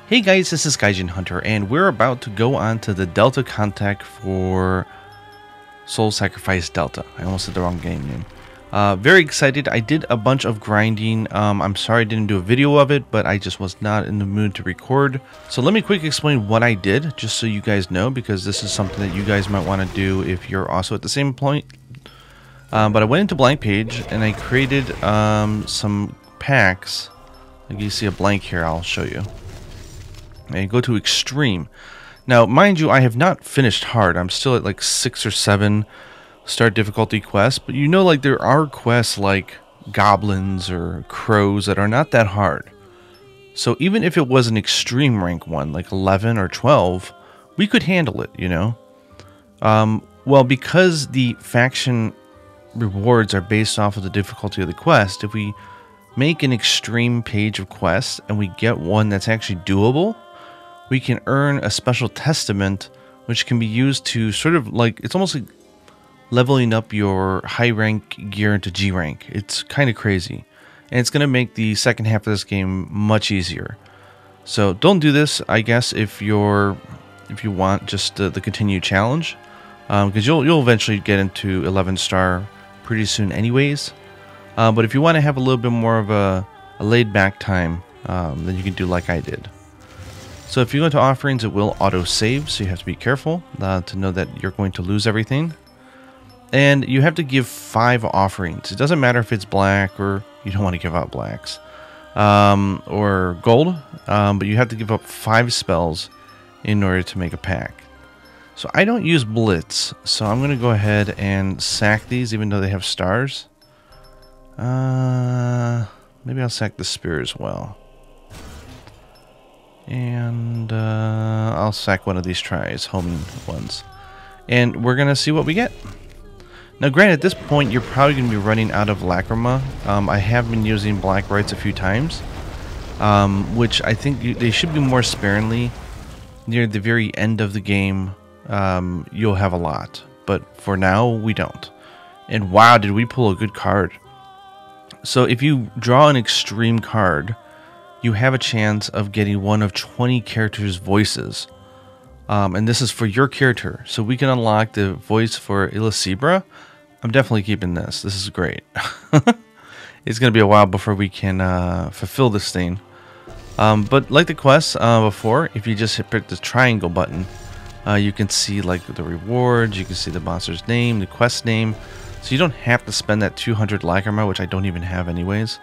Hey guys, this is Gaijin Hunter, and we're about to go on to the Delta contact for Soul Sacrifice Delta. I almost said the wrong game name. Very excited. I did a bunch of grinding. I'm sorry I didn't do a video of it, but I just was not in the mood to record. So let me quickly explain what I did, just so you guys know, because this is something that you guys might want to do if you're also at the same point. But I went into blank page, and I created some packs. Like you see a blank here, I'll show you. And go to extreme. Now, mind you, I have not finished hard. I'm still at like 6 or 7 start difficulty quests, but you know, like there are quests like goblins or crows that are not that hard. So even if it was an extreme rank one, like 11 or 12, we could handle it, you know. Well, because the faction rewards are based off of the difficulty of the quest, if we make an extreme page of quests and we get one that's actually doable, we can earn a special testament, which can be used to sort of like, it's almost like leveling up your high rank gear into G rank. It's kind of crazy. And it's going to make the second half of this game much easier. So don't do this, I guess, if you want just the continued challenge. Because you'll eventually get into 11 star pretty soon anyways. But if you want to have a little bit more of a laid back time, then you can do like I did. So if you go to offerings, it will auto-save, so you have to be careful to know that you're going to lose everything. And you have to give 5 offerings. It doesn't matter if it's black or you don't want to give out blacks. Or gold, but you have to give up 5 spells in order to make a pack. So I don't use Blitz, so I'm going to go ahead and sack these even though they have stars. Maybe I'll sack the spear as well. And I'll sack one of these tries, homing ones. And we're going to see what we get. Now granted, at this point, you're probably going to be running out of Lacrima. I have been using Black Rites a few times, which I think they should be more sparingly. Near the very end of the game, you'll have a lot. But for now, we don't. And wow, did we pull a good card. So if you draw an extreme card, you have a chance of getting one of 20 characters' voices. And this is for your character. So we can unlock the voice for Illicebra. I'm definitely keeping this. This is great. It's going to be a while before we can fulfill this thing. But like the quest before, if you just hit the triangle button, you can see like the rewards, you can see the monster's name, the quest name. So you don't have to spend that 200 Lacrima, which I don't even have anyways,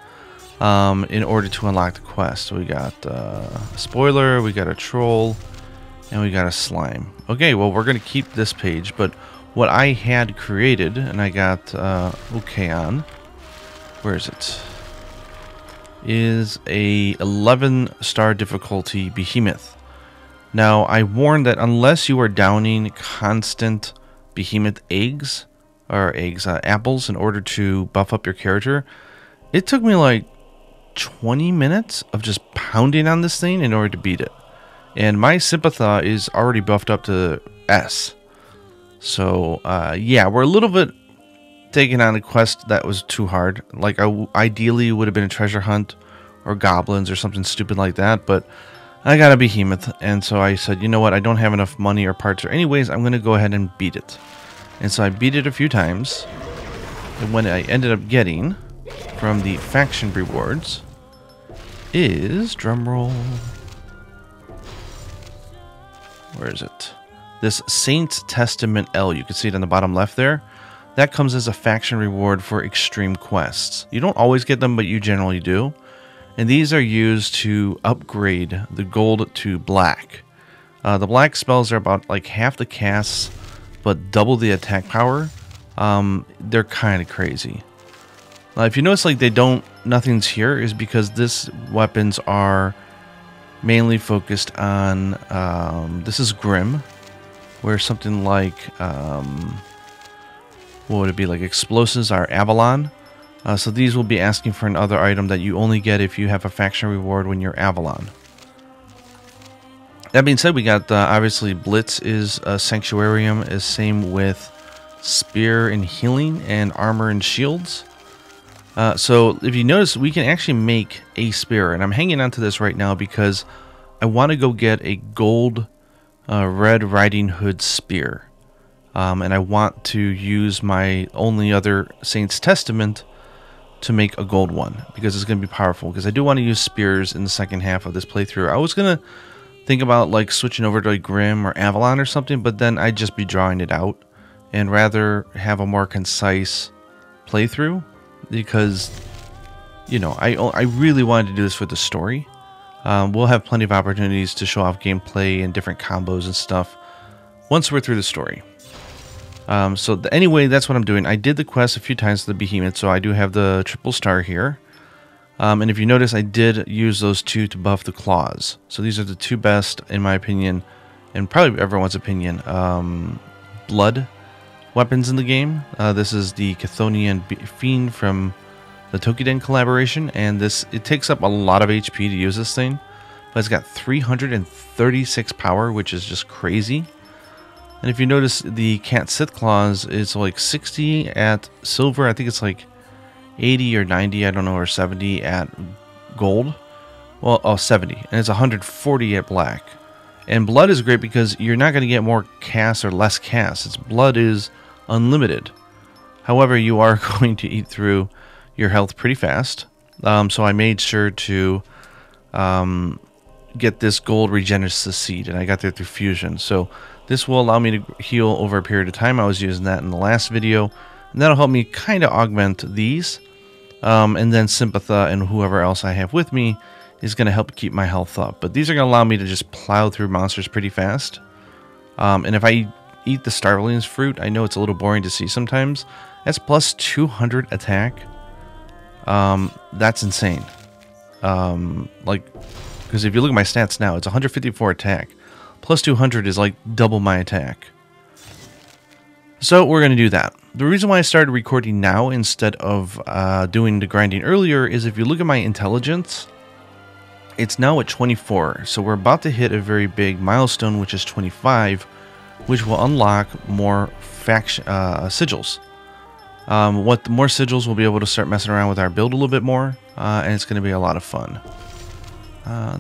in order to unlock the quest. So we got a spoiler, we got a troll, and we got a slime. Okay, well, we're going to keep this page, but what I had created, and I got okay on, where is it? Is a 11 star difficulty behemoth. Now, I warned that unless you are downing constant behemoth eggs, or apples, in order to buff up your character, it took me like 20 minutes of just pounding on this thing in order to beat it. And my Sympatha is already buffed up to S. So, yeah, we're a little bit taking on a quest that was too hard. Like, ideally, it would have been a treasure hunt or goblins or something stupid like that. But I got a behemoth. And so I said, you know what? I don't have enough money or parts. Or anyways, I'm going to go ahead and beat it. And so I beat it a few times. And what I ended up getting from the faction rewards is, drumroll, where is it? This Saint's Testament L. You can see it on the bottom left there. That comes as a faction reward for extreme quests. You don't always get them, but you generally do. And these are used to upgrade the gold to black. The black spells are about like half the casts, but double the attack power. They're kind of crazy. If you notice, like nothing's here, is because this weapons are mainly focused on, this is Grim, where something like, what would it be, like explosives are Avalon. So these will be asking for another item that you only get if you have a faction reward when you're Avalon. That being said, we got, obviously, Blitz is a Sanctuarium, is same with Spear and Healing and Armor and Shields. So if you notice, we can actually make a spear, and I'm hanging on to this right now because I want to go get a gold Red Riding Hood spear. And I want to use my only other Saint's Testament to make a gold one, because it's going to be powerful, because I do want to use spears in the second half of this playthrough. I was going to think about like switching over to like Grim or Avalon or something, but then I'd just be drawing it out and rather have a more concise playthrough, because, you know, I really wanted to do this for the story. We'll have plenty of opportunities to show off gameplay and different combos and stuff once we're through the story. Anyway, that's what I'm doing. I did the quest a few times to the Behemoth, so I do have the triple star here. And if you notice, I did use those two to buff the claws. So these are the two best, in my opinion, and probably everyone's opinion, blood weapons in the game. This is the Chthonian Fiend from the Tokiden collaboration, and it takes up a lot of HP to use this thing, but it's got 336 power, which is just crazy. And if you notice, the Cat Sith Claws is like 60 at silver. I think it's like 80 or 90, I don't know, or 70 at gold. Well, oh, 70. And it's 140 at black. And blood is great because you're not going to get more casts or less casts. Its blood is unlimited. However, you are going to eat through your health pretty fast. So I made sure to get this gold Regenesis Seed, and I got that through Fusion. So this will allow me to heal over a period of time. I was using that in the last video, and that'll help me kind of augment these. And then Sympatha and whoever else I have with me is going to help keep my health up. But these are going to allow me to just plow through monsters pretty fast. And if I eat the Starveling's fruit, I know it's a little boring to see sometimes. That's plus 200 attack. That's insane. Because if you look at my stats now, it's 154 attack. Plus 200 is like double my attack. So we're going to do that. The reason why I started recording now instead of doing the grinding earlier is if you look at my intelligence, it's now at 24. So we're about to hit a very big milestone, which is 25, which will unlock more sigils. What more sigils, we'll be able to start messing around with our build a little bit more, and it's going to be a lot of fun.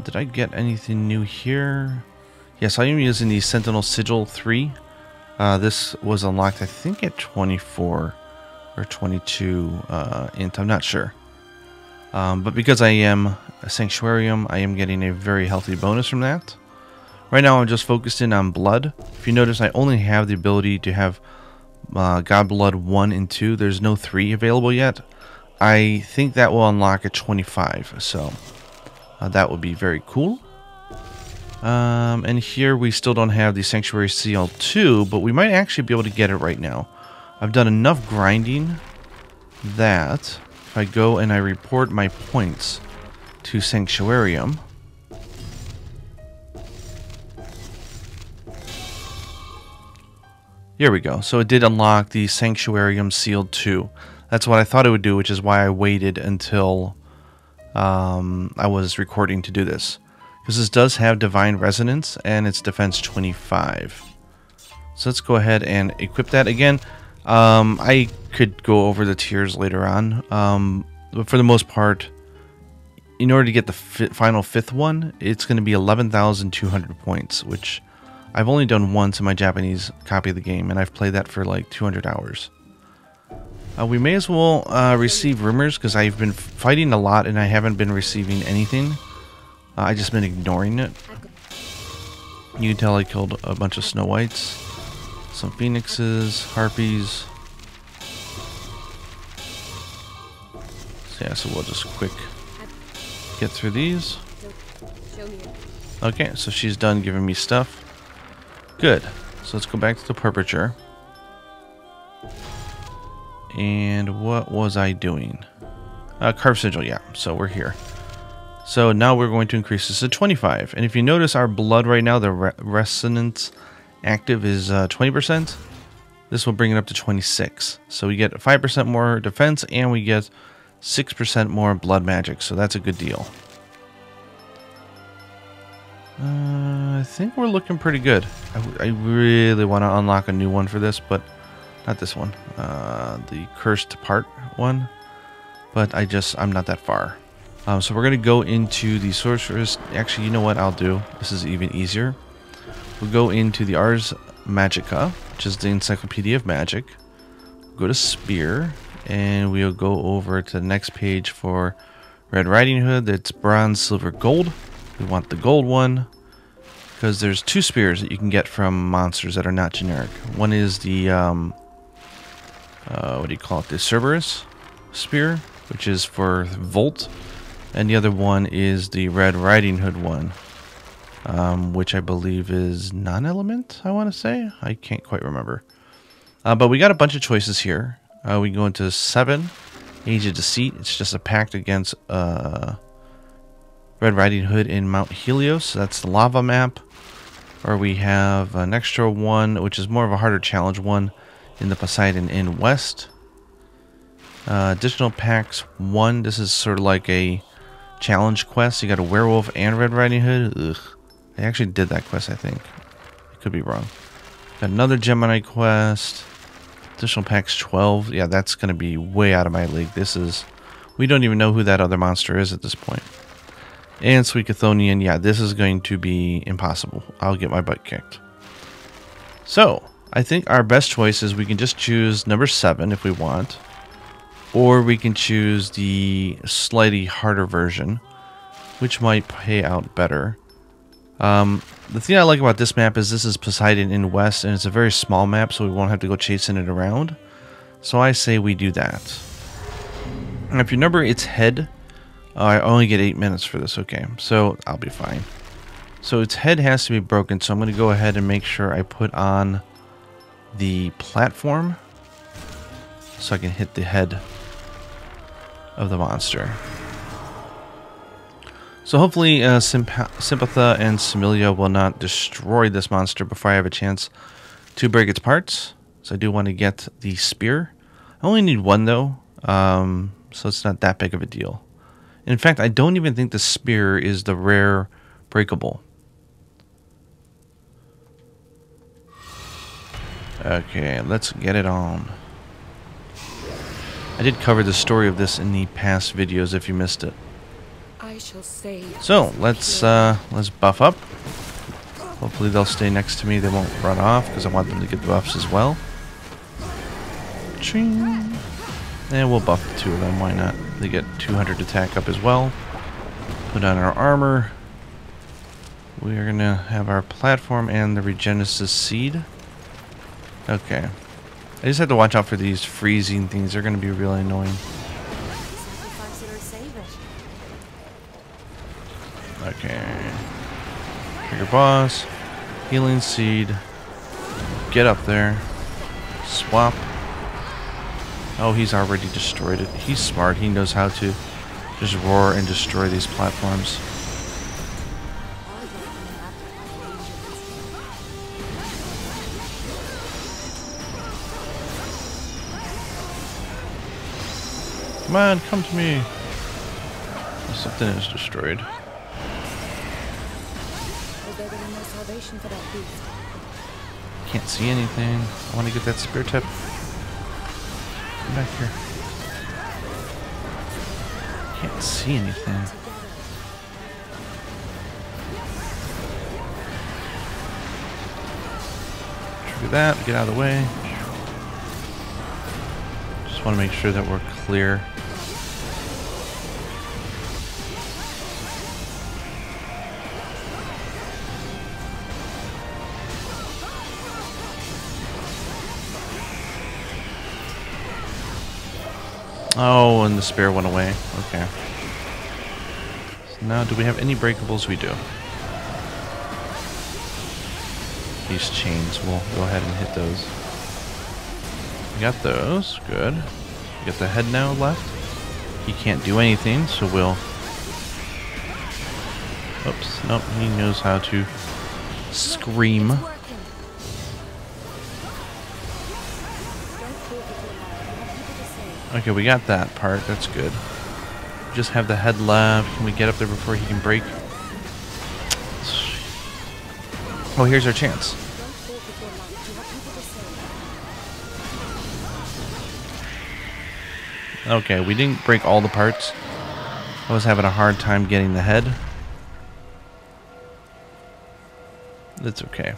Did I get anything new here? Yes, I am using the Sentinel Sigil 3. This was unlocked, I think, at 24 or 22 int. I'm not sure. But because I am a Sanctuarium, I am getting a very healthy bonus from that. Right now, I'm just focused in on blood. If you notice, I only have the ability to have God Blood 1 and 2. There's no 3 available yet. I think that will unlock at 25, so that would be very cool. And here we still don't have the Sanctuary Seal 2, but we might actually be able to get it right now. I've done enough grinding that if I go and I report my points to Sanctuarium, here we go. So it did unlock the Sanctuarium Seal 2. That's what I thought it would do, which is why I waited until I was recording to do this. Because this does have Divine Resonance, and it's Defense 25. So let's go ahead and equip that again. I could go over the tiers later on. But for the most part, in order to get the final 5th one, it's going to be 11,200 points, which I've only done once in my Japanese copy of the game, and I've played that for like 200 hours. We may as well receive rumors, because I've been fighting a lot and I haven't been receiving anything. I just been ignoring it. You can tell I killed a bunch of Snow Whites, some Phoenixes, Harpies. So yeah, so we'll just quick get through these. Okay, so she's done giving me stuff. Good. So let's go back to the Perpeture. And what was I doing? Carve Sigil, yeah. So we're here. So now we're going to increase this to 25. And if you notice, our blood right now, the resonance active is 20%. This will bring it up to 26. So we get 5% more defense, and we get 6% more blood magic. So that's a good deal. I think we're looking pretty good. I really want to unlock a new one for this, but not this one. The Cursed Part one. But I'm not that far. So we're going to go into the sorceress. Actually, you know what I'll do? This is even easier. We'll go into the Ars Magica, which is the Encyclopedia of Magic. Go to Spear, and we'll go over to the next page for Red Riding Hood. That's bronze, silver, gold. We want the gold one because there's 2 spears that you can get from monsters that are not generic. One is the what do you call it? The Cerberus spear, which is for Volt, and the other one is the Red Riding Hood one, which I believe is non-element. I want to say, I can't quite remember. But we got a bunch of choices here. We can go into 7, Age of Deceit. It's just a pact against Red Riding Hood in Mount Helios. That's the lava map. Or we have an extra one, which is more of a harder challenge one, in the Poseidon Inn West. Additional packs 1. This is sort of like a challenge quest. You got a Werewolf and Red Riding Hood. Ugh. I actually did that quest, I think. I could be wrong. Got another Gemini quest. Additional packs 12. Yeah, that's going to be way out of my league. This is... We don't even know who that other monster is at this point. And Sweet Chthonian. Yeah, this is going to be impossible. I'll get my butt kicked. So, I think our best choice is we can just choose number 7 if we want. Or we can choose the slightly harder version, which might pay out better. The thing I like about this map is this is Poseidon in West, and it's a very small map, so we won't have to go chasing it around. So I say we do that. And if you number its head, I only get 8 minutes for this. Okay, so I'll be fine. So its head has to be broken, so I'm going to go ahead and make sure I put on the platform so I can hit the head of the monster. So hopefully Sympatha and Similia will not destroy this monster before I have a chance to break its parts. So I do want to get the spear. I only need 1 though, so it's not that big of a deal. In fact, I don't even think the spear is the rare breakable. Okay, let's get it on. I did cover the story of this in the past videos if you missed it. So let's buff up. Hopefully they'll stay next to me. They won't run off because I want them to get the buffs as well. Ching. And we'll buff the 2 of them. Why not? They get 200 attack up as well. Put on our armor. We are gonna have our platform and the Regenesis seed. Okay. I just have to watch out for these freezing things. They're gonna be really annoying. Okay. Trigger boss. Healing seed. Get up there. Swap. Oh, he's already destroyed it. He's smart. He knows how to just roar and destroy these platforms. Come on, come to me. Something is destroyed. Can't see anything. I want to get that spear tip. Come back here. Can't see anything. Trigger that. Get out of the way. Just want to make sure that we're clear. Oh, and the spear went away. Okay. So now, do we have any breakables? We do. These chains, we'll go ahead and hit those. We got those. Good. We got the head now left. He can't do anything, so we'll... Oops. Nope. He knows how to scream. Okay, we got that part. That's good. Just have the head left. Can we get up there before he can break? Oh, here's our chance. Okay, we didn't break all the parts. I was having a hard time getting the head. It's okay.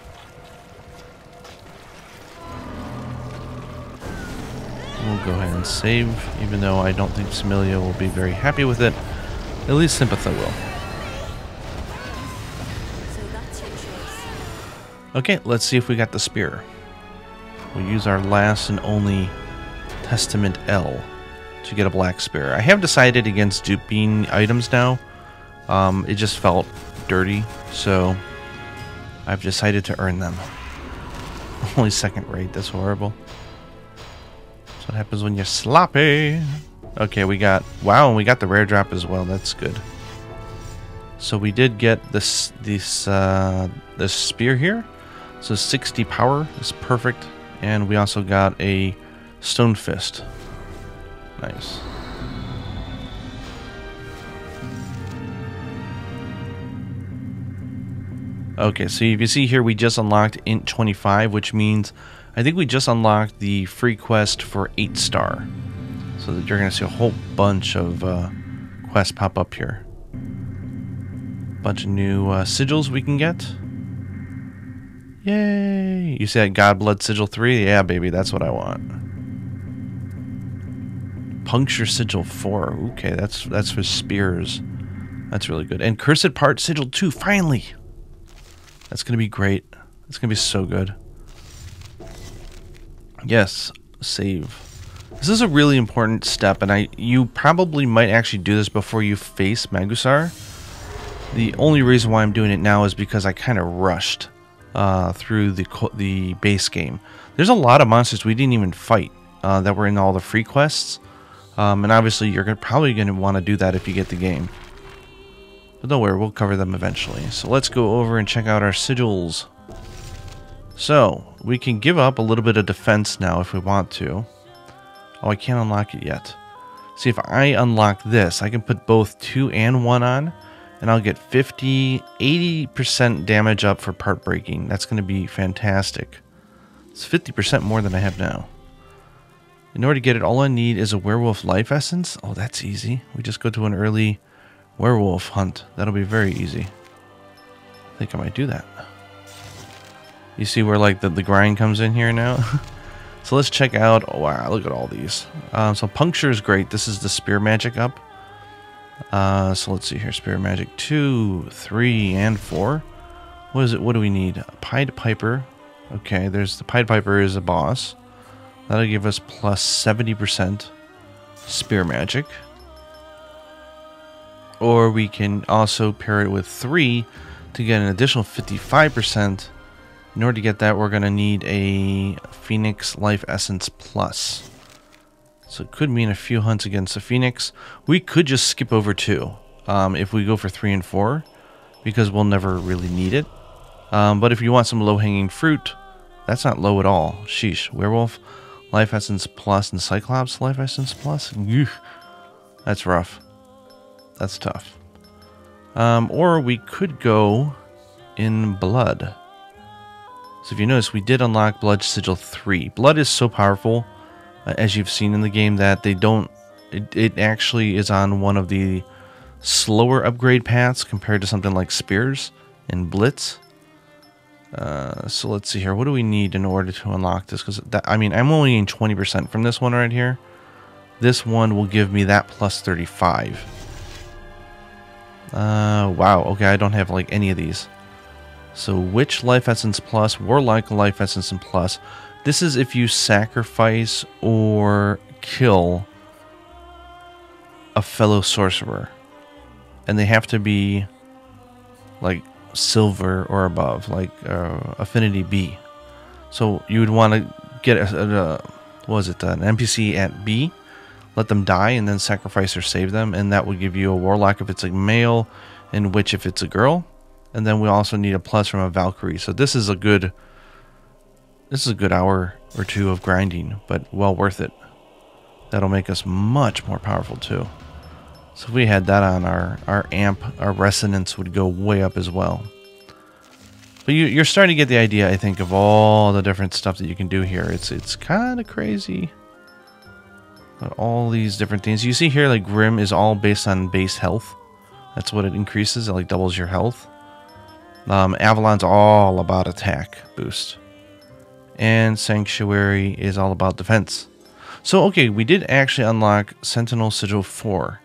We'll go ahead and save, even though I don't think Similia will be very happy with it. At least Sympatha will. Okay, let's see if we got the spear. We'll use our last and only Testament L to get a black spear. I have decided against duping items now. It just felt dirty, so I've decided to earn them. Only second rate, that's horrible. That's what happens when you're sloppy. Okay, we got, wow, and we got the rare drop as well. That's good. So we did get this spear here. So 60 power is perfect. And we also got a stone fist. Nice. Okay, so if you see here, we just unlocked Int 25, which means I think we just unlocked the free quest for 8-star. So that you're going to see a whole bunch of quests pop up here. Bunch of new sigils we can get. Yay! You see that Godblood Sigil 3? Yeah, baby, that's what I want. Puncture Sigil 4. Okay, that's for spears. That's really good. And Cursed Part Sigil 2, finally! That's going to be great. It's going to be so good. Yes, save. This is a really important step, and you probably might actually do this before you face Magusar. The only reason why I'm doing it now is because I kind of rushed through the base game. There's a lot of monsters we didn't even fight that were in all the free quests, and obviously you're probably going to want to do that if you get the game. But don't worry, we'll cover them eventually. So let's go over and check out our sigils. So we can give up a little bit of defense now if we want to. Oh, I can't unlock it yet. See, if I unlock this, I can put both 2 and 1 on, and I'll get 50, 80% damage up for part breaking. That's going to be fantastic. It's 50% more than I have now. In order to get it, all I need is a werewolf life essence. Oh, that's easy. We just go to an early werewolf hunt. That'll be very easy. I think I might do that. You see where like the grind comes in here now? So let's check out, oh wow, look at all these. So puncture is great. This is the spear magic up. So let's see here, spear magic 2, 3, and 4. What is it? What do we need? Pied Piper. Okay, there's the Pied Piper is a boss. That'll give us plus 70% spear magic. Or we can also pair it with 3 to get an additional 55%. In order to get that, we're going to need a Phoenix Life Essence Plus. So it could mean a few hunts against the Phoenix. We could just skip over 2 if we go for 3 and 4, because we'll never really need it. But if you want some low-hanging fruit, that's not low at all. Sheesh. Werewolf Life Essence Plus and Cyclops Life Essence Plus? Ugh. That's rough. That's tough. Or we could go in Blood. So if you notice, we did unlock Blood Sigil 3. Blood is so powerful, as you've seen in the game, that they don't... It actually is on one of the slower upgrade paths compared to something like Spears and Blitz. So let's see here. What do we need in order to unlock this? Because, I mean, I'm only getting 20% from this one right here. This one will give me that plus 35. Wow. Okay, I don't have, like, any of these. So Witch Life Essence Plus, Warlock Life Essence and Plus. This is if you sacrifice or kill a fellow sorcerer. And they have to be like silver or above, like affinity B. So you would want to get what was it, an NPC at B, let them die, and then sacrifice or save them, and that will give you a Warlock if it's a male, and Witch if it's a girl. And then we also need a plus from a Valkyrie. So this is a good hour or 2 of grinding, but well worth it. That'll make us much more powerful too. So if we had that on, our amp, our resonance would go way up as well. But you're starting to get the idea, I think, of all the different stuff that you can do here. It's kind of crazy. But all these different things. You see here, like, Grim is all based on base health. That's what it increases. It, like, doubles your health. Avalon's all about attack boost. And Sanctuary is all about defense. So, okay, we did actually unlock Sentinel Sigil 4.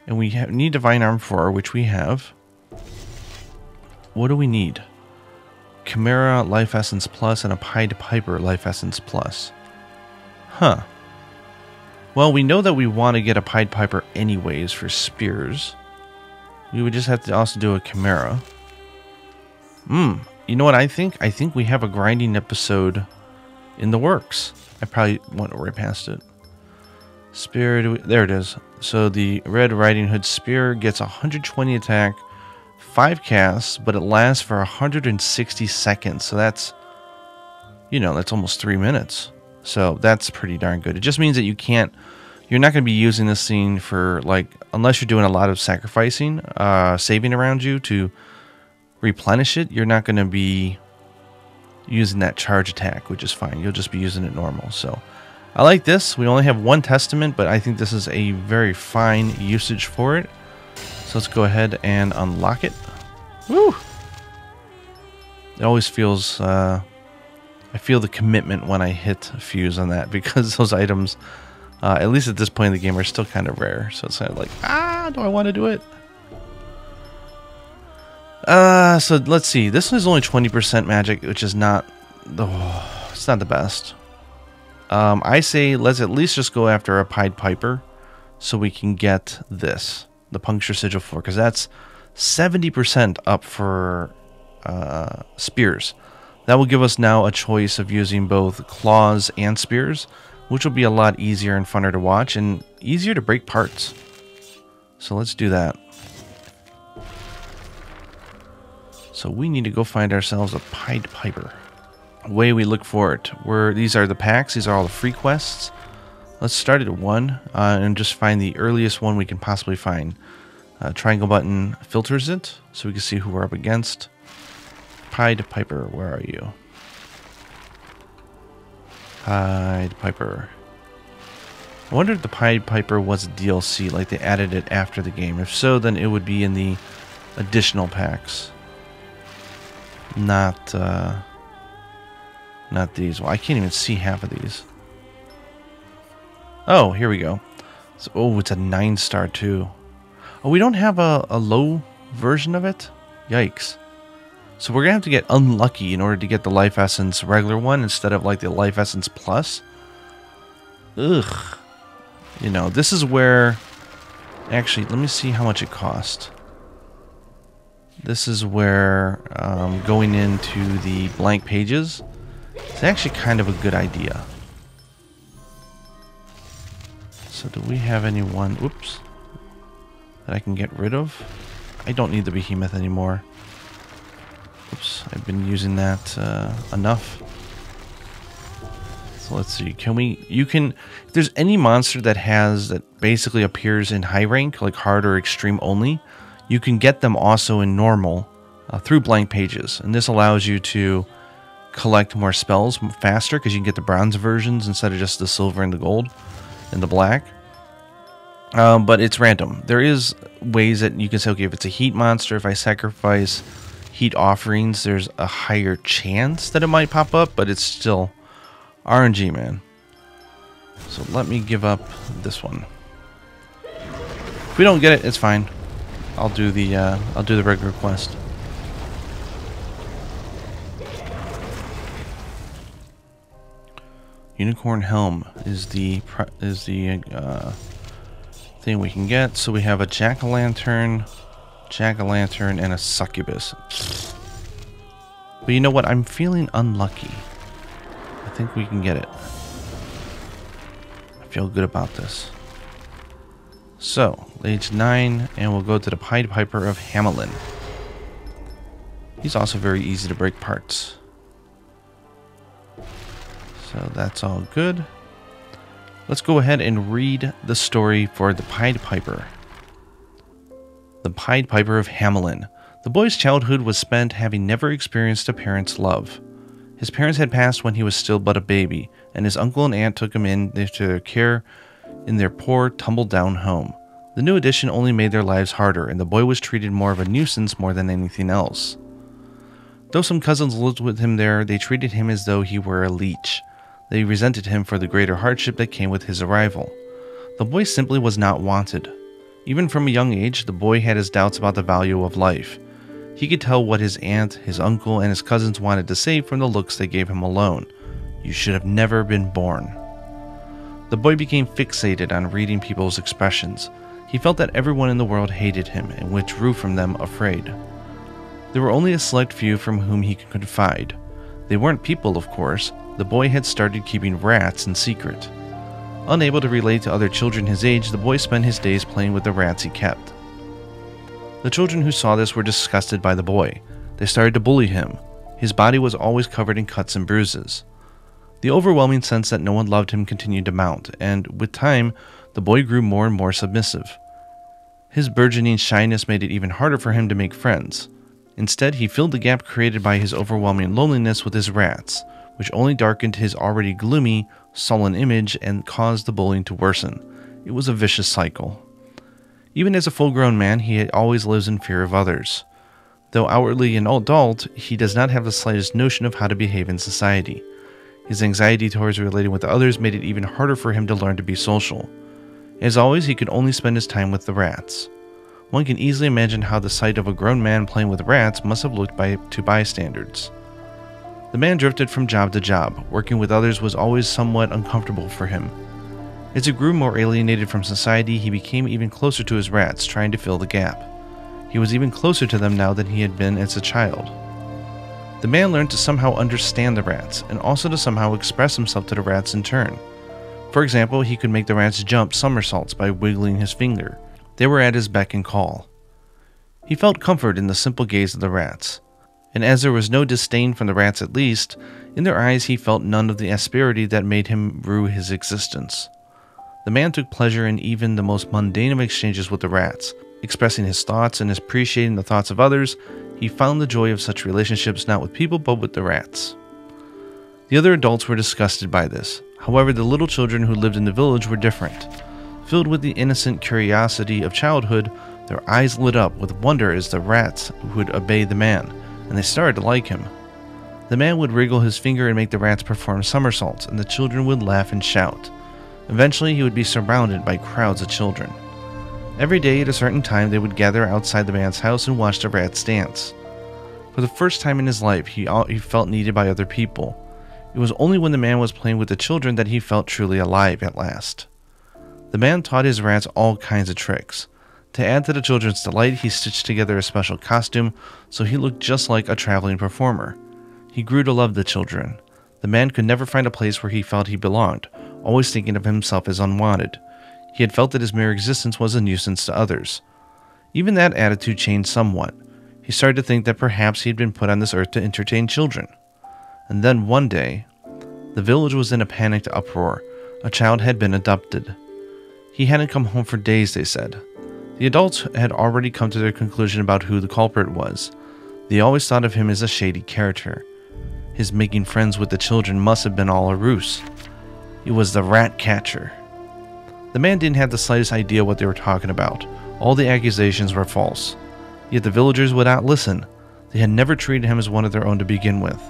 And we need Divine Arm 4, which we have. What do we need? Chimera Life Essence Plus and a Pied Piper Life Essence Plus. Huh. Well, we know that we want to get a Pied Piper anyways for spears. We would just have to also do a Chimera. You know what I think? I think we have a grinding episode in the works. I probably went right past it. Spear, there it is. So the Red Riding Hood Spear gets 120 attack, 5 casts, but it lasts for 160 seconds. So that's, you know, that's almost 3 minutes. So that's pretty darn good. It just means that you're not going to be using this thing for, like, unless you're doing a lot of sacrificing, saving around you to replenish it, you're not going to be using that charge attack, which is fine. You'll just be using it normal. So I like this. We only have 1 testament, but I think this is a very fine usage for it. So let's go ahead and unlock it. Woo! It always feels, I feel the commitment when I hit a fuse on that, because those items, at least at this point in the game, are still kind of rare. So it's kind of like, do I want to do it? So let's see. This one is only 20% magic, which is not, it's not the best. I say let's at least just go after a Pied Piper so we can get this, the Puncture Sigil 4, because that's 70% up for spears. That will give us now a choice of using both claws and spears, which will be a lot easier and funner to watch and easier to break parts. So let's do that. So we need to go find ourselves a Pied Piper. Way we look for it. These are the packs. These are all the free quests. Let's start at 1 and just find the earliest one we can possibly find. Triangle button filters it so we can see who we're up against. Pied Piper, where are you? Pied Piper. I wonder if the Pied Piper was a DLC, like they added it after the game. If so, then it would be in the additional packs. Not these. Well, I can't even see half of these. Oh, here we go. So, oh, it's a 9-star too. Oh, we don't have a low version of it? Yikes. So we're going to have to get unlucky in order to get the Life Essence regular one instead of like the Life Essence Plus. Ugh. You know, this is where... Actually, let me see how much it cost. This is where going into the blank pages is actually kind of a good idea. So do we have anyone, whoops, that I can get rid of? I don't need the behemoth anymore. Oops, I've been using that enough. So let's see, if there's any monster that basically appears in high rank, like hard or extreme only, you can get them also in normal through blank pages. And this allows you to collect more spells faster because you can get the bronze versions instead of just the silver and the gold and the black. But it's random. There is ways that you can say, okay, if it's a heat monster, if I sacrifice heat offerings, there's a higher chance that it might pop up, but it's still RNG, man. So let me give up this one. If we don't get it, it's fine. I'll do the regular quest. Unicorn Helm is the thing we can get. So we have a jack-o'-lantern, and a succubus. But you know what? I'm feeling unlucky. I think we can get it. I feel good about this. So, age 9, and we'll go to the Pied Piper of Hamelin. He's also very easy to break parts. So that's all good. Let's go ahead and read the story for the Pied Piper. The Pied Piper of Hamelin. The boy's childhood was spent having never experienced a parent's love. His parents had passed when he was still but a baby, and his uncle and aunt took him in to their care in their poor, tumble-down home. The new addition only made their lives harder, and the boy was treated more of a nuisance more than anything else. Though some cousins lived with him there, they treated him as though he were a leech. They resented him for the greater hardship that came with his arrival. The boy simply was not wanted. Even from a young age, the boy had his doubts about the value of life. He could tell what his aunt, his uncle, and his cousins wanted to say from the looks they gave him alone. You should have never been born. The boy became fixated on reading people's expressions. He felt that everyone in the world hated him and withdrew from them afraid. There were only a select few from whom he could confide. They weren't people, of course. The boy had started keeping rats in secret. Unable to relate to other children his age, the boy spent his days playing with the rats he kept. The children who saw this were disgusted by the boy. They started to bully him. His body was always covered in cuts and bruises. The overwhelming sense that no one loved him continued to mount, and with time, the boy grew more and more submissive. His burgeoning shyness made it even harder for him to make friends. Instead, he filled the gap created by his overwhelming loneliness with his rats, which only darkened his already gloomy, sullen image and caused the bullying to worsen. It was a vicious cycle. Even as a full-grown man, he always lives in fear of others. Though outwardly an adult, he does not have the slightest notion of how to behave in society. His anxiety towards relating with others made it even harder for him to learn to be social. As always, he could only spend his time with the rats. One can easily imagine how the sight of a grown man playing with rats must have looked to bystanders. The man drifted from job to job. Working with others was always somewhat uncomfortable for him. As he grew more alienated from society, he became even closer to his rats, trying to fill the gap. He was even closer to them now than he had been as a child. The man learned to somehow understand the rats, and also to somehow express himself to the rats in turn. For example, he could make the rats jump somersaults by wiggling his finger. They were at his beck and call. He felt comfort in the simple gaze of the rats, and as there was no disdain from the rats at least, in their eyes he felt none of the asperity that made him rue his existence. The man took pleasure in even the most mundane of exchanges with the rats, expressing his thoughts and appreciating the thoughts of others. He found the joy of such relationships not with people but with the rats. The other adults were disgusted by this. However, the little children who lived in the village were different. Filled with the innocent curiosity of childhood, their eyes lit up with wonder as the rats would obey the man, and they started to like him. The man would wriggle his finger and make the rats perform somersaults, and the children would laugh and shout. Eventually, he would be surrounded by crowds of children. Every day at a certain time, they would gather outside the man's house and watch the rats dance. For the first time in his life, he felt needed by other people. It was only when the man was playing with the children that he felt truly alive at last. The man taught his rats all kinds of tricks. To add to the children's delight, he stitched together a special costume so he looked just like a traveling performer. He grew to love the children. The man could never find a place where he felt he belonged, always thinking of himself as unwanted. He had felt that his mere existence was a nuisance to others. Even that attitude changed somewhat. He started to think that perhaps he had been put on this earth to entertain children. And then one day, the village was in a panicked uproar. A child had been abducted. He hadn't come home for days, they said. The adults had already come to their conclusion about who the culprit was. They always thought of him as a shady character. His making friends with the children must have been all a ruse. It was the rat catcher. The man didn't have the slightest idea what they were talking about. All the accusations were false. Yet the villagers would not listen. They had never treated him as one of their own to begin with.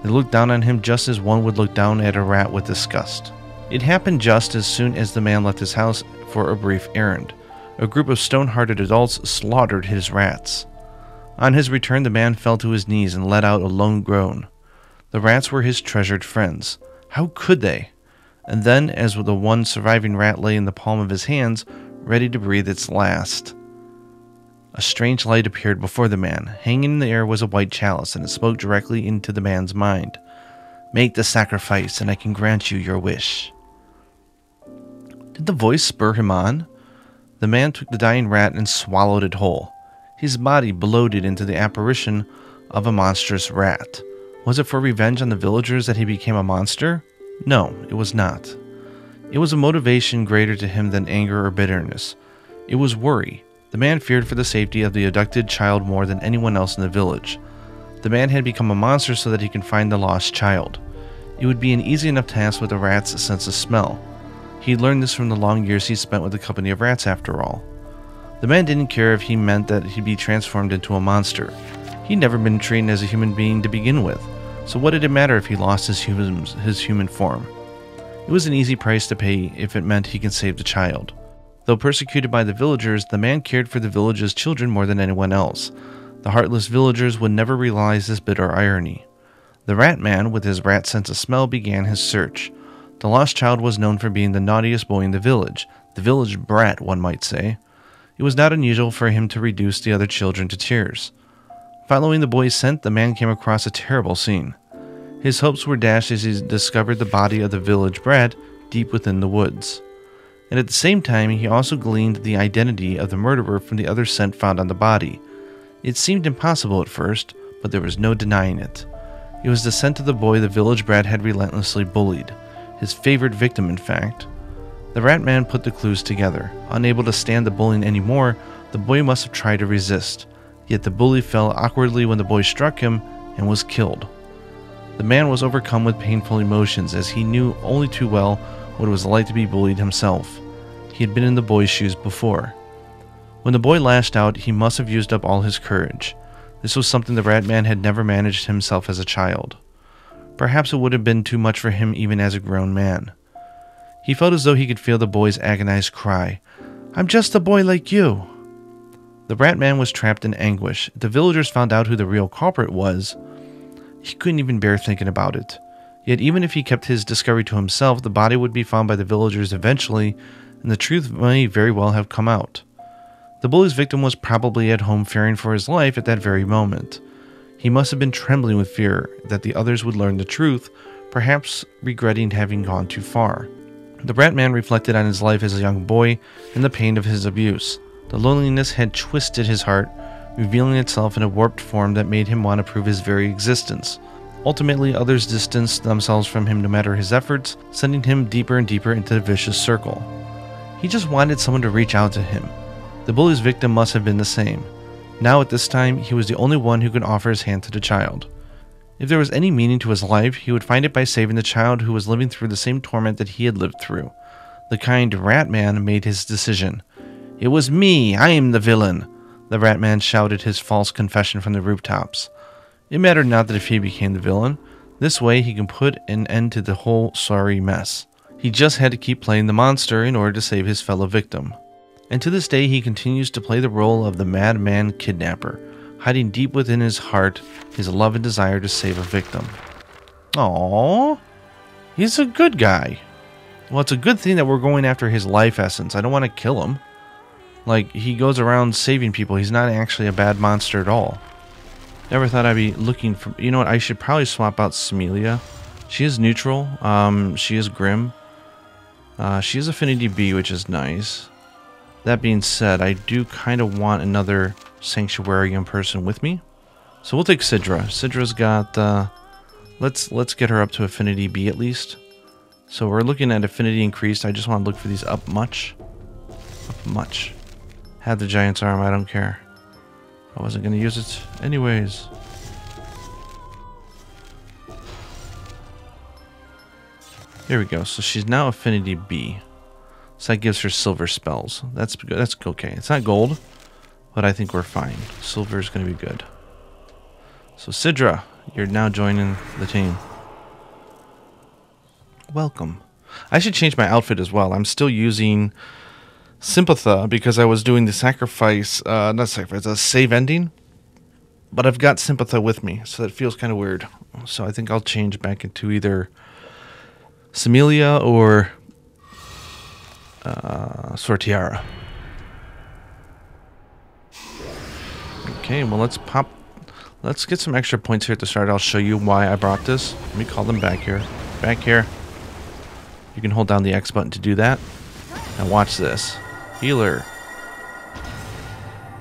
They looked down on him just as one would look down at a rat with disgust. It happened just as soon as the man left his house for a brief errand. A group of stone-hearted adults slaughtered his rats. On his return, the man fell to his knees and let out a lone groan. The rats were his treasured friends. How could they? And then, as the one surviving rat lay in the palm of his hands, ready to breathe its last, a strange light appeared before the man. Hanging in the air was a white chalice, and it spoke directly into the man's mind. Make the sacrifice, and I can grant you your wish. Did the voice spur him on? The man took the dying rat and swallowed it whole. His body bloated into the apparition of a monstrous rat. Was it for revenge on the villagers that he became a monster? No, it was not. It was a motivation greater to him than anger or bitterness. It was worry. The man feared for the safety of the abducted child more than anyone else in the village. The man had become a monster so that he can find the lost child. It would be an easy enough task with the rat's sense of smell. He'd learned this from the long years he spent with the company of rats after all. The man didn't care if he meant that he'd be transformed into a monster. He'd never been trained as a human being to begin with, so what did it matter if he lost his human form? It was an easy price to pay if it meant he could save the child. Though persecuted by the villagers, the man cared for the village's children more than anyone else. The heartless villagers would never realize this bitter irony. The rat man, with his rat sense of smell, began his search. The lost child was known for being the naughtiest boy in the village brat, one might say. It was not unusual for him to reduce the other children to tears. Following the boy's scent, the man came across a terrible scene. His hopes were dashed as he discovered the body of the village brat deep within the woods. And at the same time, he also gleaned the identity of the murderer from the other scent found on the body. It seemed impossible at first, but there was no denying it. It was the scent of the boy the village brat had relentlessly bullied. His favorite victim, in fact. The rat man put the clues together. Unable to stand the bullying anymore, the boy must have tried to resist. Yet the bully fell awkwardly when the boy struck him and was killed. The man was overcome with painful emotions as he knew only too well what it was like to be bullied himself. He had been in the boy's shoes before. When the boy lashed out, he must have used up all his courage. This was something the rat man had never managed himself as a child. Perhaps it would have been too much for him even as a grown man. He felt as though he could feel the boy's agonized cry, "I'm just a boy like you." The rat man was trapped in anguish. If the villagers found out who the real culprit was, he couldn't even bear thinking about it. Yet even if he kept his discovery to himself, the body would be found by the villagers eventually, and the truth may very well have come out. The bully's victim was probably at home fearing for his life at that very moment. He must have been trembling with fear that the others would learn the truth, perhaps regretting having gone too far. The rat man reflected on his life as a young boy and the pain of his abuse. The loneliness had twisted his heart, revealing itself in a warped form that made him want to prove his very existence. Ultimately, others distanced themselves from him no matter his efforts, sending him deeper and deeper into the vicious circle. He just wanted someone to reach out to him. The bully's victim must have been the same. Now at this time, he was the only one who could offer his hand to the child. If there was any meaning to his life, he would find it by saving the child who was living through the same torment that he had lived through. The kind rat man made his decision. "It was me, I am the villain," the rat man shouted his false confession from the rooftops. It mattered not that if he became the villain. This way he can put an end to the whole sorry mess. He just had to keep playing the monster in order to save his fellow victim. And to this day he continues to play the role of the madman kidnapper, hiding deep within his heart his love and desire to save a victim. Aww, he's a good guy. Well, it's a good thing that we're going after his life essence. I don't want to kill him. Like, he goes around saving people. He's not actually a bad monster at all. Never thought I'd be looking for... You know what? I should probably swap out Smelia. She is neutral. She is grim. She is affinity B, which is nice. That being said, I do kind of want another Sanctuarium person with me. So we'll take Sidra. Sidra's got... let's get her up to affinity B at least. So we're looking at affinity increased. I just want to look for these up much. Up much. Had the giant's arm, I don't care. I wasn't going to use it anyways. There we go. So she's now affinity B. So that gives her silver spells. That's good. That's okay. It's not gold, but I think we're fine. Silver is going to be good. So Sidra, you're now joining the team. Welcome. I should change my outfit as well. I'm still using Sympatha because I was doing the sacrifice, not sacrifice, a save ending. But I've got Sympatha with me, so that feels kind of weird. So I think I'll change back into either Smelia or Sortiara. Okay, well let's get some extra points here at the start. I'll show you why I brought this. Let me call them back here. Back here. You can hold down the X button to do that. Now watch this. Healer.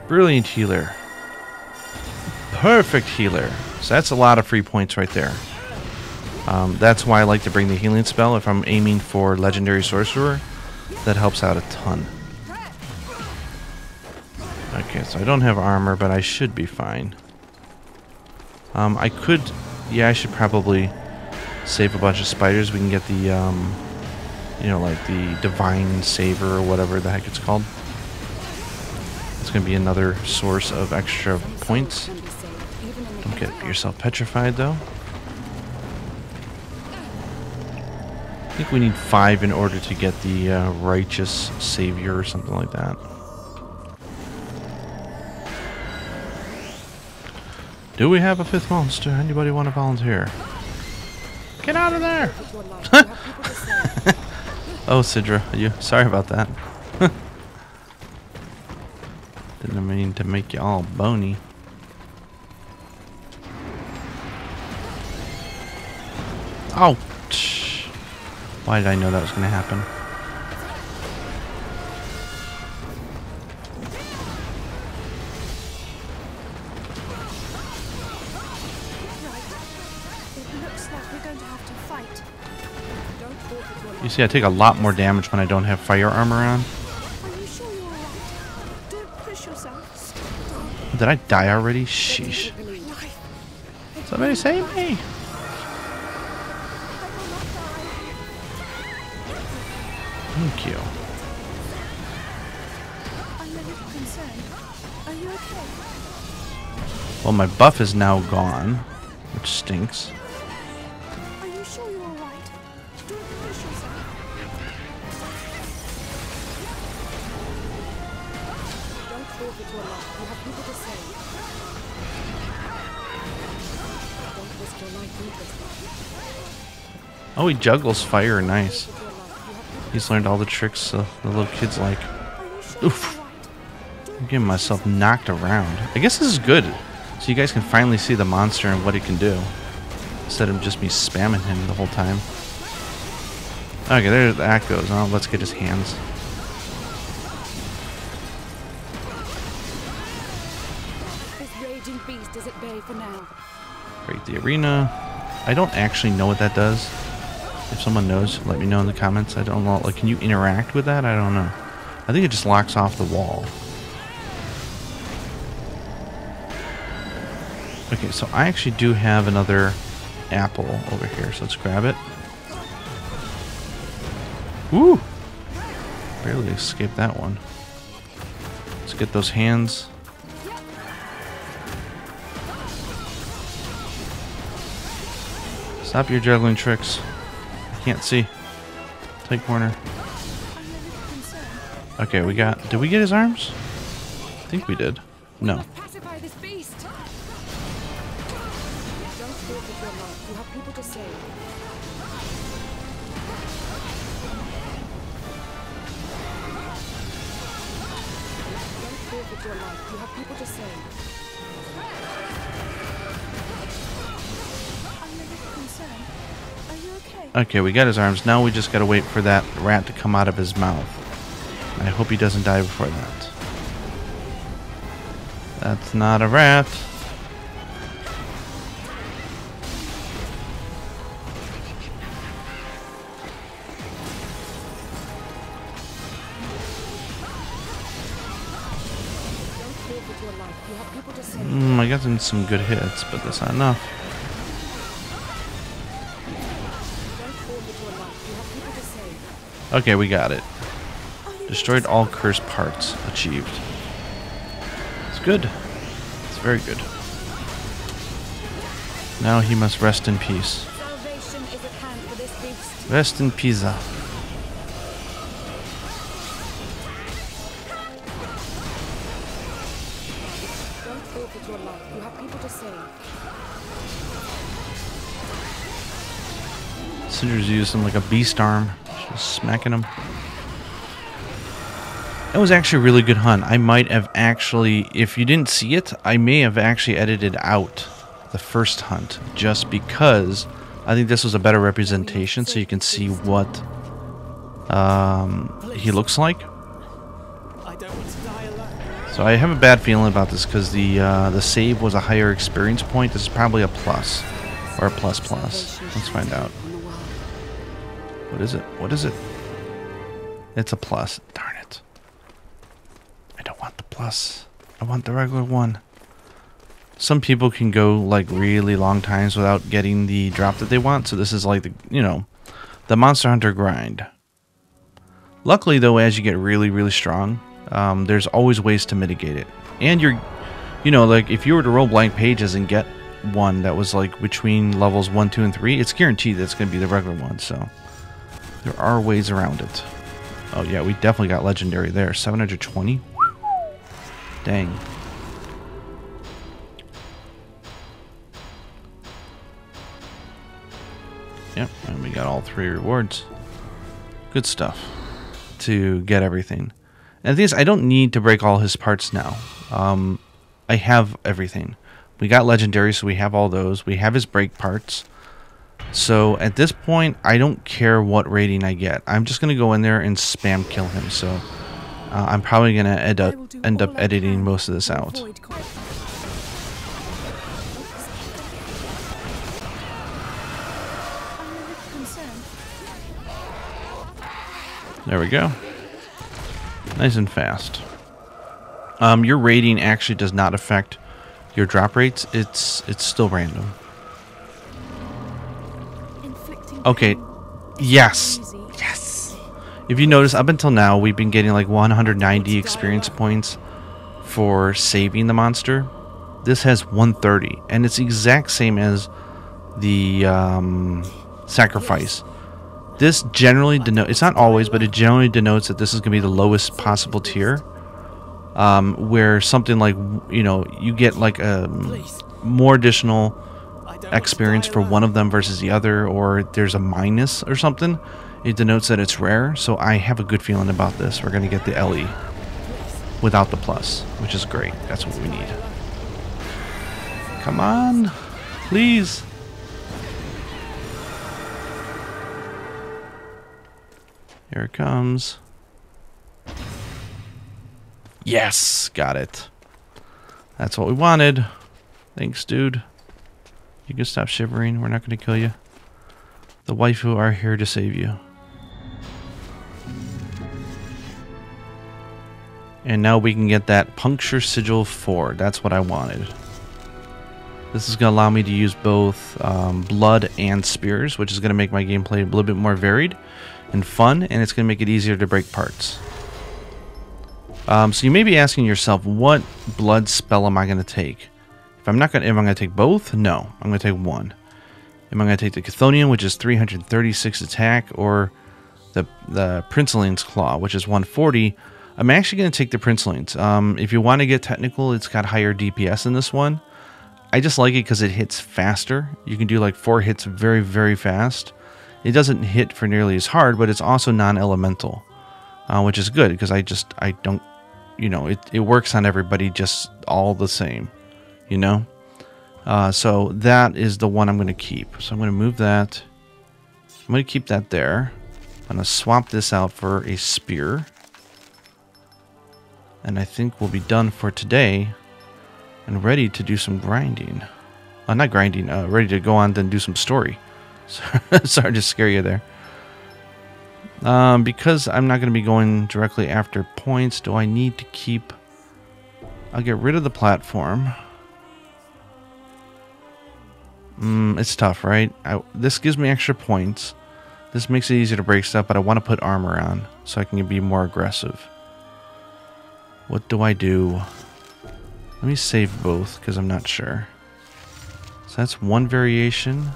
Brilliant healer. Perfect healer. So that's a lot of free points right there. That's why I like to bring the healing spell if I'm aiming for legendary sorcerer. That helps out a ton. Okay, so I don't have armor, but I should be fine. I should probably save a bunch of spiders. We can get the, You know, like the Divine Saver or whatever the heck it's called. It's going to be another source of extra points. Don't get yourself petrified, though. I think we need 5 in order to get the Righteous Savior or something like that. Do we have a 5th monster? Anybody want to volunteer? Get out of there! Oh, Sidra, sorry about that. Didn't mean to make you all bony. Oh! Why did I know that was going to happen? You see, I take a lot more damage when I don't have fire armor on. Did I die already? Sheesh. Somebody save me! Thank you. Well, my buff is now gone, which stinks. Oh, he juggles fire, nice. He's learned all the tricks the little kids like. Oof. I'm getting myself knocked around. I guess this is good, so you guys can finally see the monster and what it can do, instead of just me spamming him the whole time. Okay, there that goes. Oh, let's get his hands. Break the arena. I don't actually know what that does. If someone knows, let me know in the comments. I don't know. Like, can you interact with that? I don't know. I think it just locks off the wall. Okay, so I actually do have another apple over here, so let's grab it. Woo! Barely escaped that one. Let's get those hands. Stop your juggling tricks. I can't see. Tight corner. Okay, we got... Did we get his arms? I think we did. No. Okay, we got his arms. Now we just gotta wait for that rat to come out of his mouth. I hope he doesn't die before that. That's not a rat. I got him some good hits, but that's not enough. Okay, we got it. Destroyed all cursed parts. Achieved. It's good. It's very good. Now he must rest in peace. Rest in Pisa. Cinder's using like a beast arm. Just smacking him. That was actually a really good hunt. I might have actually, if you didn't see it, I may have actually edited out the first hunt just because I think this was a better representation so you can see what he looks like. So I have a bad feeling about this because the save was a higher experience point. This is probably a plus or a plus plus. Let's find out. What is it? What is it? It's a plus. Darn it. I don't want the plus. I want the regular one. Some people can go like really long times without getting the drop that they want. So this is like the, you know, the Monster Hunter grind. Luckily, though, as you get really, really strong, there's always ways to mitigate it. And you're, you know, like if you were to roll blank pages and get one that was like between levels 1, 2, and 3, it's guaranteed that's going to be the regular one. So there are ways around it. Oh yeah, we definitely got legendary there. 720. Dang. Yep, and we got all 3 rewards. Good stuff to get everything. And the thing is, I don't need to break all his parts now. I have everything. We got legendary, so we have all those. We have his break parts. So at this point, I don't care what rating I get. I'm just going to go in there and spam kill him. So I'm probably going to end up editing most of this out. There we go. Nice and fast. Your rating actually does not affect your drop rates. It's still random. Okay. Yes. Yes. If you notice, up until now, we've been getting like 190 experience points for saving the monster. This has 130, and it's the exact same as the sacrifice. This generally denotes, it's not always, but it generally denotes that this is going to be the lowest possible tier. Where something like, you know, you get like more additional experience for one of them versus the other, or there's a minus or something, it denotes that it's rare. So I have a good feeling about this. We're going to get the LE without the plus, which is great. That's what we need. Come on, please. Here it comes. Yes, got it. That's what we wanted. Thanks, dude. You can stop shivering. We're not going to kill you. The waifu are here to save you. And now we can get that Puncture Sigil 4. That's what I wanted. This is going to allow me to use both blood and spears, which is going to make my gameplay a little bit more varied and fun, and it's going to make it easier to break parts. So you may be asking yourself, what blood spell am I going to take? Am I going to take both? No, I'm going to take one. Am I going to take the Chthonian, which is 336 attack, or the Princeling's Claw, which is 140? I'm actually going to take the Princeling's. If you want to get technical, it's got higher DPS in this one. I just like it because it hits faster. You can do like 4 hits very, very fast. It doesn't hit for nearly as hard, but it's also non-elemental, which is good because I don't, you know, it works on everybody just all the same, you know. So that is the one I'm going to keep. So I'm going to move that. I'm going to keep that there. I'm going to swap this out for a spear. And I think we'll be done for today and ready to do some grinding. Not grinding, ready to go on and do some story. Sorry to scare you there. Because I'm not going to be going directly after points, do I need to keep... I'll get rid of the platform. It's tough, right? This gives me extra points. This makes it easier to break stuff, but I want to put armor on so I can be more aggressive. What do I do? Let me save both because I'm not sure. So that's one variation.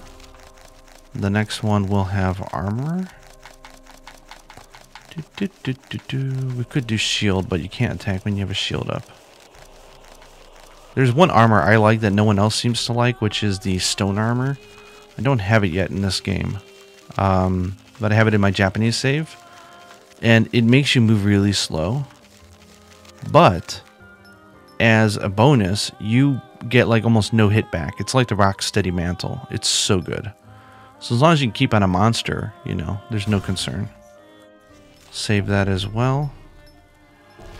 The next one will have armor. We could do shield, but you can't attack when you have a shield up. There's one armor I like that no one else seems to like, which is the stone armor. I don't have it yet in this game, but I have it in my Japanese save, and it makes you move really slow. But as a bonus, you get like almost no hit back. It's like the rock steady mantle. It's so good. So as long as you can keep on a monster, you know, there's no concern. Save that as well.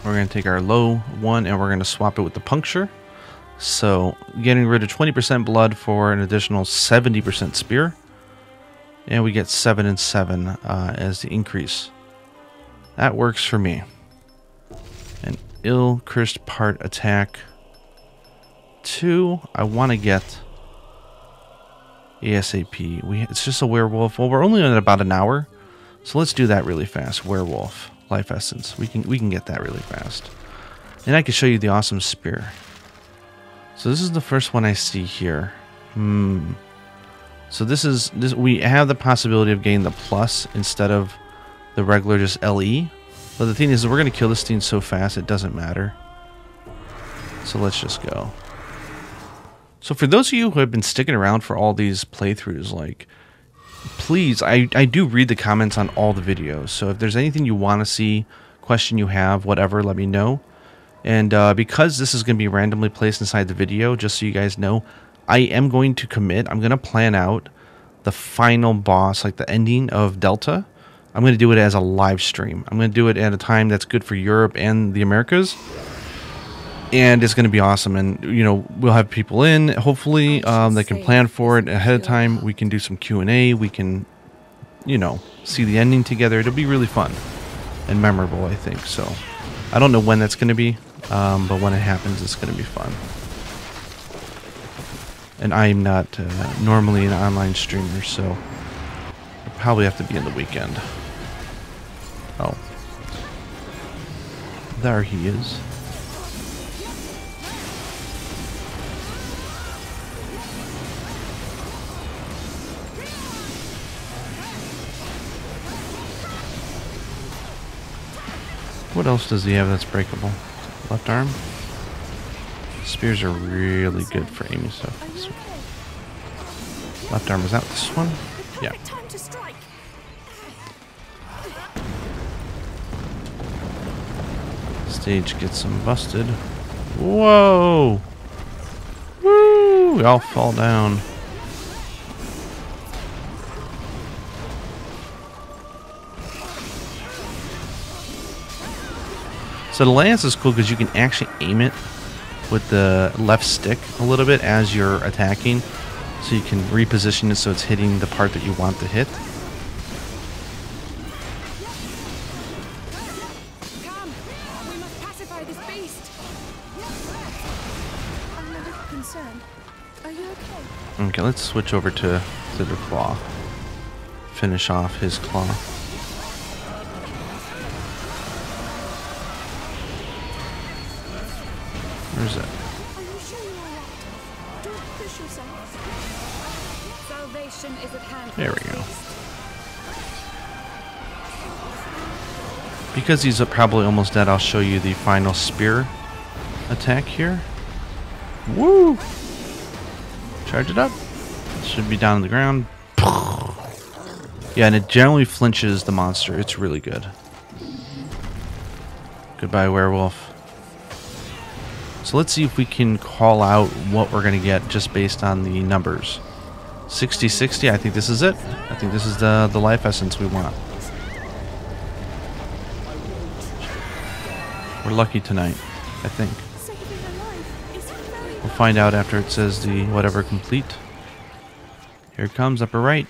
We're going to take our low one and we're going to swap it with the puncture. So getting rid of 20% blood for an additional 70% spear. And we get 7 and 7 as the increase. That works for me. An ill-cursed part attack 2. I want to get ASAP. It's just a werewolf. Well, we're only in about an hour. So let's do that really fast. Werewolf. life essence. We can get that really fast. And I can show you the awesome spear. So this is the first one I see here. So this we have the possibility of getting the plus instead of the regular just LE. But the thing is, we're going to kill this thing so fast it doesn't matter. So let's just go. So for those of you who have been sticking around for all these playthroughs, like, please, I do read the comments on all the videos. So if there's anything you want to see, question you have, whatever, let me know. And because this is going to be randomly placed inside the video, just so you guys know, I am going to commit. I'm going to plan out the final boss, like the ending of Delta. I'm going to do it as a live stream. I'm going to do it at a time that's good for Europe and the Americas. And it's going to be awesome. And, you know, we'll have people in, hopefully, that can plan for it ahead of time. We can do some Q&A. We can, you know, see the ending together. It'll be really fun and memorable, I think. So I don't know when that's going to be, but when it happens, it's going to be fun. And I'm not normally an online streamer, so I'll probably have to be in the weekend. Oh. There he is. What else does he have that's breakable? Left arm? Spears are really good for aiming stuff. Left arm, is that this one? Yeah. Stage gets him busted. Whoa! Woo! We all fall down. So the lance is cool because you can actually aim it with the left stick a little bit as you're attacking. So you can reposition it so it's hitting the part that you want to hit. Come, we must pacify this beast. I'm a little concerned. Are you okay? Okay, let's switch over to the claw. Finish off his claw. Where's it? Are you sure you're all right? Don't push yourself. Salvation is at hand. There we go. Because he's probably almost dead, I'll show you the final spear attack here. Woo! Charge it up. Should be down on the ground. Yeah, and it generally flinches the monster. It's really good. Goodbye, werewolf. So let's see if we can call out what we're going to get just based on the numbers. 60-60, I think this is it. I think this is the life essence we want. We're lucky tonight, I think. We'll find out after it says the whatever complete. Here it comes, upper right.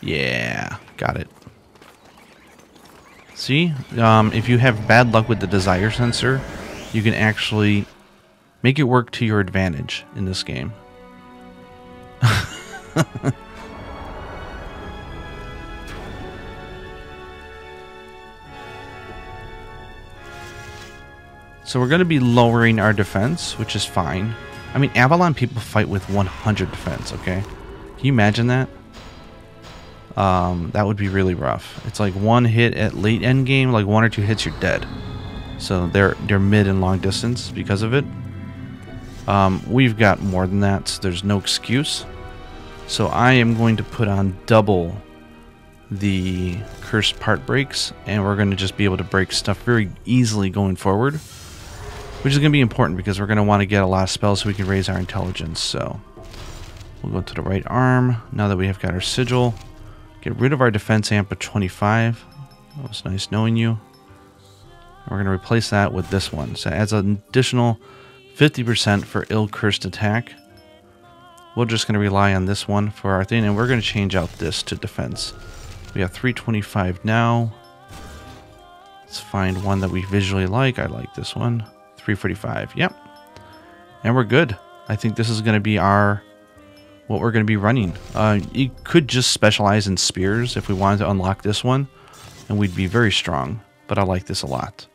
Yeah, got it. See, if you have bad luck with the desire sensor, you can actually make it work to your advantage in this game. So we're going to be lowering our defense, which is fine. I mean, Avalon people fight with 100 defense, okay? Can you imagine that? That would be really rough. It's like one hit at late end game, like 1 or 2 hits, you're dead. So they're mid and long distance because of it. We've got more than that, so there's no excuse. So I am going to put on double the cursed part breaks, and we're going to just be able to break stuff very easily going forward, which is going to be important because we're going to want to get a lot of spells so we can raise our intelligence. So we'll go to the right arm now that we have got our sigil. Get rid of our defense amp of 25. It was nice knowing you. We're going to replace that with this one. So it adds an additional 50% for ill-cursed attack. We're just going to rely on this one for our thing, and we're going to change out this to defense. We have 325 now. Let's find one that we visually like. I like this one. 345. Yep. And we're good. I think this is going to be our... what we're going to be running. You could just specialize in spears if we wanted to unlock this one. and we'd be very strong. But I like this a lot.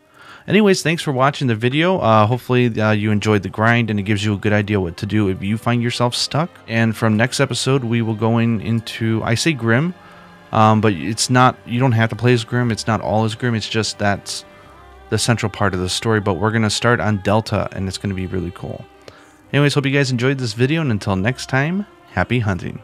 Anyways, thanks for watching the video. Hopefully you enjoyed the grind and it gives you a good idea what to do if you find yourself stuck. And from next episode, we will go into, I say Grim, but it's not, you don't have to play as Grim. It's not all as Grim. It's just that's the central part of the story. But we're going to start on Delta, and it's going to be really cool. Anyways, hope you guys enjoyed this video, and until next time, happy hunting.